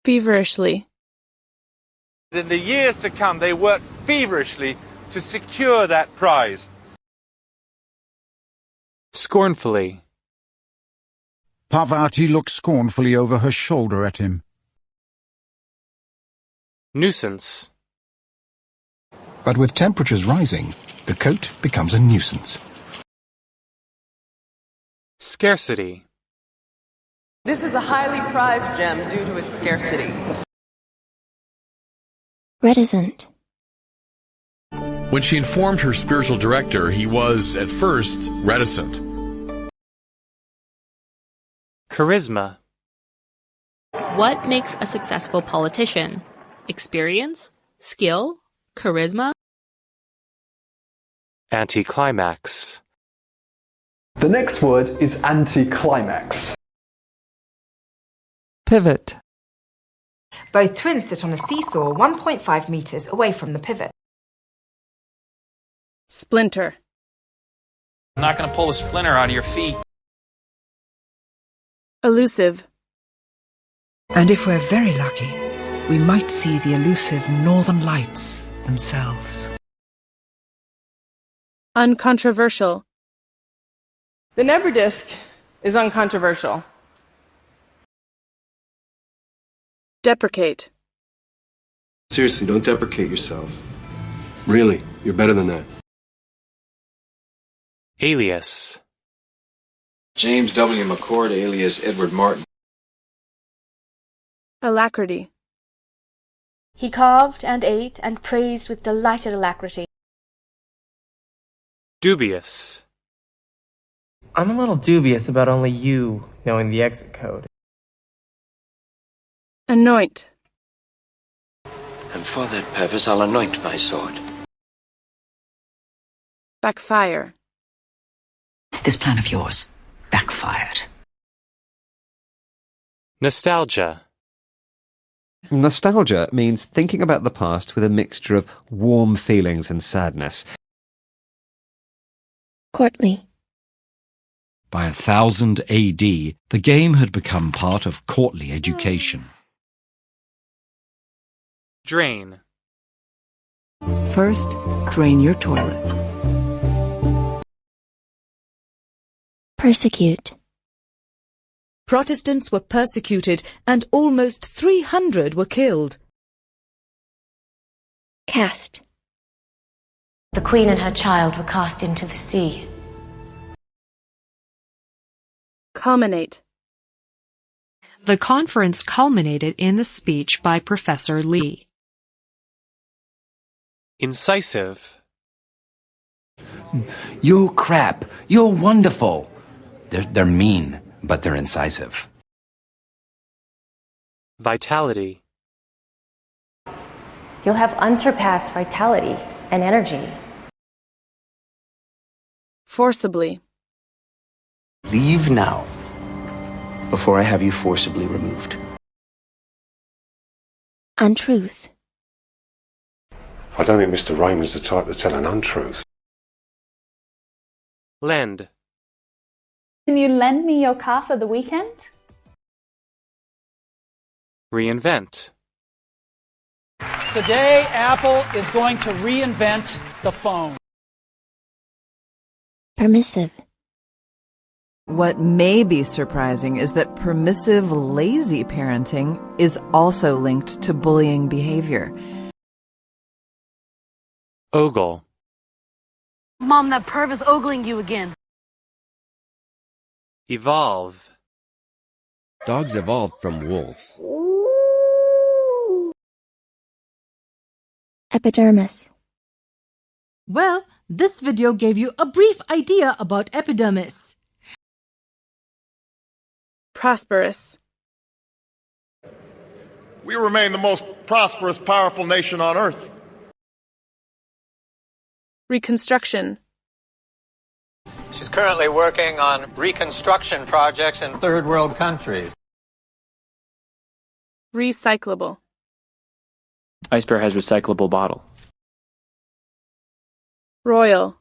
Feverishly. In the years to come, they worked feverishly to secure that prize. Scornfully. Parvati looked scornfully over her shoulder at him. Nuisance. But with temperatures rising, the coat becomes a nuisance. Scarcity. This is a highly prized gem due to its scarcity. Reticent. When she informed her spiritual director, he was, at first, reticent. Charisma. What makes a successful politician? Experience? Skill? Charisma? Anticlimax. The next word is anticlimax. Pivot. Both twins sit on a seesaw 1.5 meters away from the pivot. Splinter. I'm not going to pull a splinter out of your feet. Elusive. And if we're very lucky, we might see the elusive northern lights themselves. Uncontroversial. The Nebra disc is uncontroversial. Deprecate. Seriously, don't deprecate yourself. Really, you're better than that. Alias. James W. McCord, alias Edward Martin. Alacrity. He carved and ate and praised with delighted alacrity. Dubious. I'm a little dubious about only you knowing the exit code. Anoint. And for that purpose I'll anoint my sword. Backfire. This plan of yours backfired. Nostalgia. Nostalgia means thinking about the past with a mixture of warm feelings and sadness. Courtly. By 1000 AD, the game had become part of courtly education. Drain. First, drain your toilet. Persecute. Protestants were persecuted and almost 300 were killed. Cast. The queen and her child were cast into the sea. Culminate. The conference culminated in the speech by Professor Lee. Incisive. You're crap. You're wonderful. They're mean, but they're incisive. Vitality. You'll have unsurpassed vitality and energy. Forcibly. Leave now, before I have you forcibly removed. Untruth. I don't think Mr. Raymond's the type to tell an untruth. Lend. Can you lend me your car for the weekend? Reinvent. Today, Apple is going to reinvent the phone. Permissive. What may be surprising is that permissive, lazy parenting is also linked to bullying behavior. Ogle. Mom, that perv is ogling you again. Evolve. Dogs evolved from wolves. Epidermis. Well, this video gave you a brief idea about epidermis. Prosperous. We remain the most prosperous, powerful nation on earth. Reconstruction. She's currently working on reconstruction projects in third world countries. Recyclable. Ice Bear has recyclable bottle. Royal.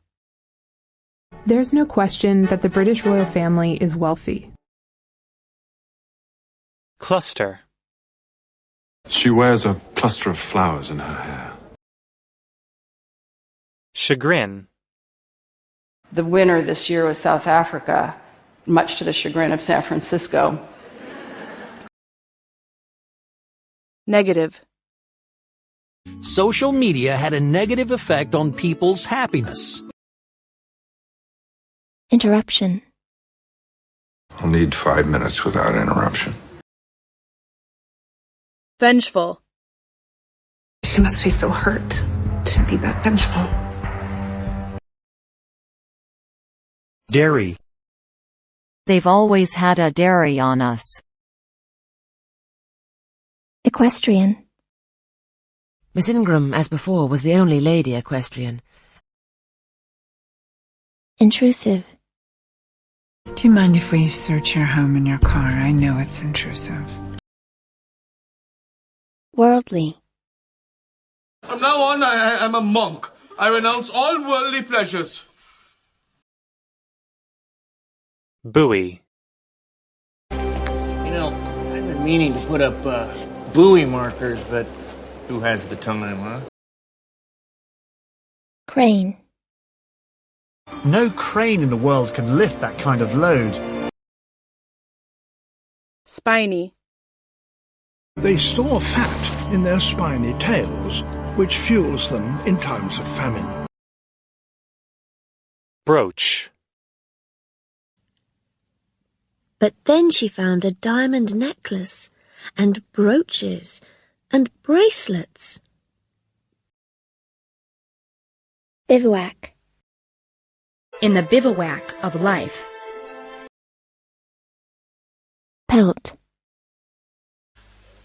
There's no question that the British royal family is wealthy. Cluster. She wears a cluster of flowers in her hair. Chagrin. The winner this year was South Africa, much to the chagrin of San Francisco. Negative. Social media had a negative effect on people's happiness. Interruption. I'll need 5 minutes without interruption. Vengeful. She must be so hurt to be that vengeful. Dairy. They've always had a dairy on us. Equestrian. Miss Ingram, as before, was the only lady equestrian. Intrusive. Do you mind if we search your home and your car? I know it's intrusive. Worldly. From now on, I am a monk. I renounce all worldly pleasures. Buoy. You know, I've been meaning to put up buoy markers, but who has the time, huh? Crane. No crane in the world can lift that kind of load. Spiny. They store fat in their spiny tails, which fuels them in times of famine. Brooch. But then she found a diamond necklace, and brooches, and bracelets. Bivouac. In the bivouac of life. Pelt.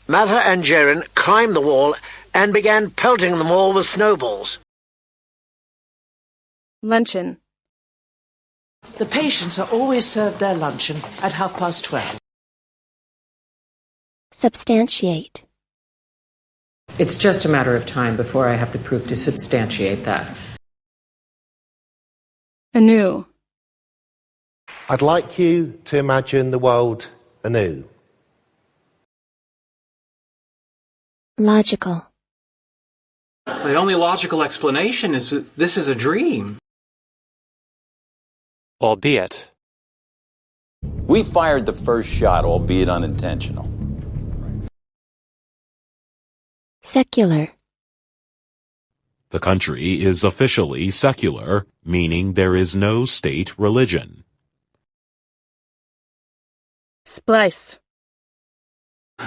Mather and Gerin climbed the wall and began pelting them all with snowballs. Luncheon. The patients are always served their luncheon at 12:30. Substantiate. It's just a matter of time before I have the proof to substantiate that. Anew. I'd like you to imagine the world anew. Logical. The only logical explanation is that this is a dream. Albeit. We fired the first shot, albeit unintentional. Secular. The country is officially secular, meaning there is no state religion. Splice.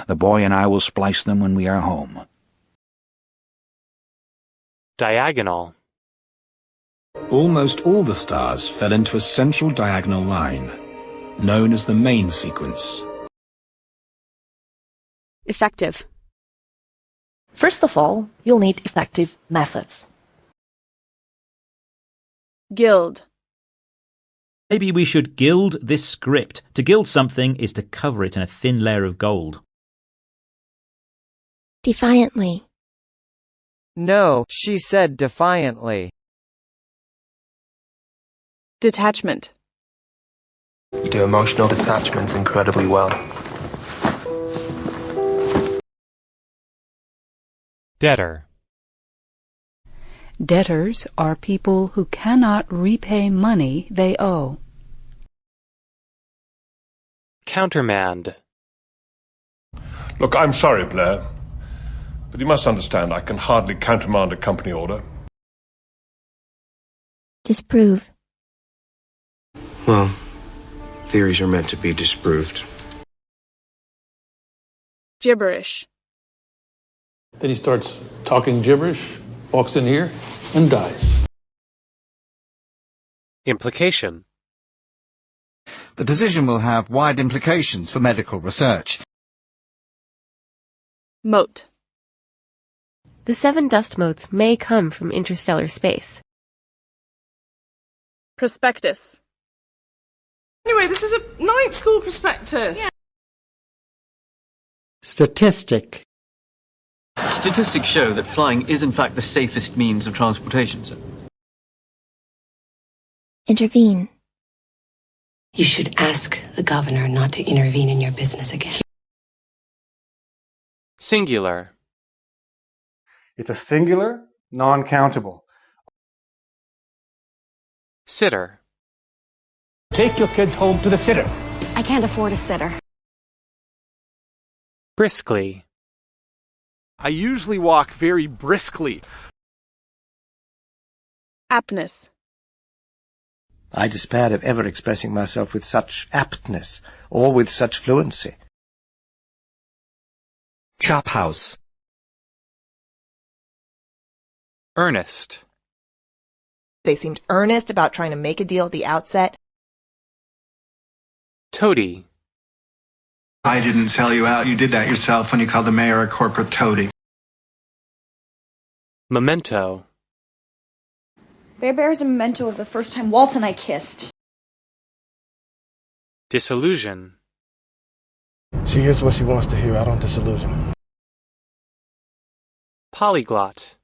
The boy and I will splice them when we are home. Diagonal. Almost all the stars fell into a central diagonal line, known as the main sequence. Effective. First of all, you'll need effective methods. Gild. Maybe we should gild this script. To gild something is to cover it in a thin layer of gold. Defiantly. No, she said defiantly. Detachment. You do emotional detachments incredibly well. Debtor. Debtors are people who cannot repay money they owe. Countermand. Look, I'm sorry, Blair, but you must understand I can hardly countermand a company order. Disprove. Well, theories are meant to be disproved. Gibberish. Then he starts talking gibberish, walks in here, and dies. Implication. The decision will have wide implications for medical research. Mote. The 7 dust motes may come from interstellar space. Prospectus. Anyway, this is a night school prospectus. Yeah. Statistic. Statistics show that flying is in fact the safest means of transportation, sir. Intervene. You should ask the governor not to intervene in your business again. Singular. It's a singular, non-countable. Sitter. Take your kids home to the sitter. I can't afford a sitter. Briskly. I usually walk very briskly. Aptness. I despaired of ever expressing myself with such aptness, or with such fluency. Chop house. Earnest. They seemed earnest about trying to make a deal at the outset. Toady. I didn't sell you out. You did that yourself when you called the mayor a corporate toady. Memento. Bear Bear's a memento of the first time Walt and I kissed. Disillusion. She hears what she wants to hear. I don't disillusion. Polyglot.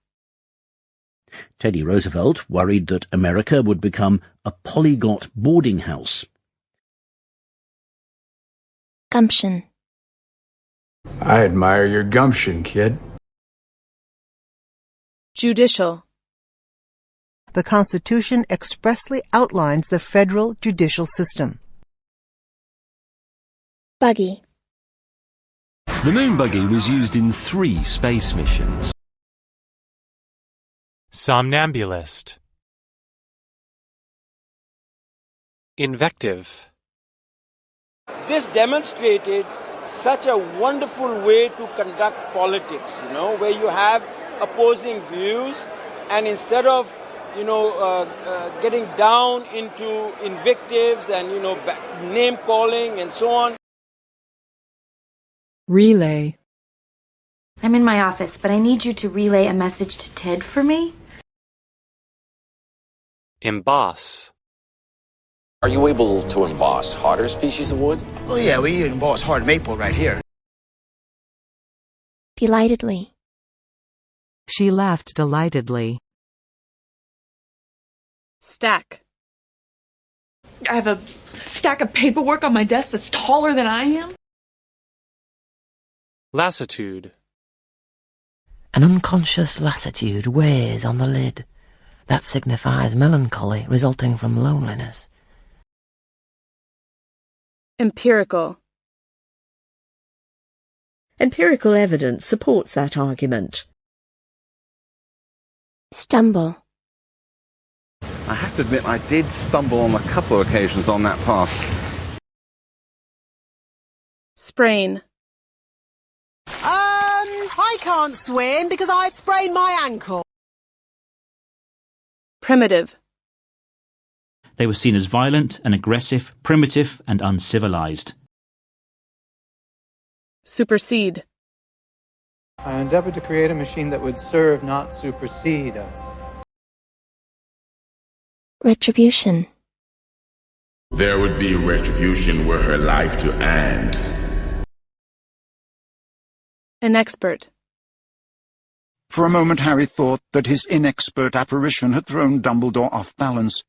Teddy Roosevelt worried that America would become a polyglot boarding house. Gumption. I admire your gumption, kid. Judicial. The Constitution expressly outlines the federal judicial system. Buggy. The moon buggy was used in 3 space missions. Somnambulist. Invective. This demonstrated such a wonderful way to conduct politics, where you have opposing views, and instead of, getting down into invectives and, name calling and so on. Relay. I'm in my office, but I need you to relay a message to Ted for me. Emboss. Are you able to emboss harder species of wood? Oh yeah, we emboss hard maple right here. Delightedly. She laughed delightedly. Stack. I have a stack of paperwork on my desk that's taller than I am. Lassitude. An unconscious lassitude weighs on the lid. That signifies melancholy resulting from loneliness. Empirical. Empirical evidence supports that argument. Stumble. I have to admit I did stumble on a couple of occasions on that pass. Sprain. I can't swim because I've sprained my ankle. Primitive. They were seen as violent and aggressive, primitive and uncivilized. Supersede. I endeavored to create a machine that would serve, not supersede us. Retribution. There would be retribution were her life to end. An expert. For a moment Harry thought that his inexpert apparition had thrown Dumbledore off balance.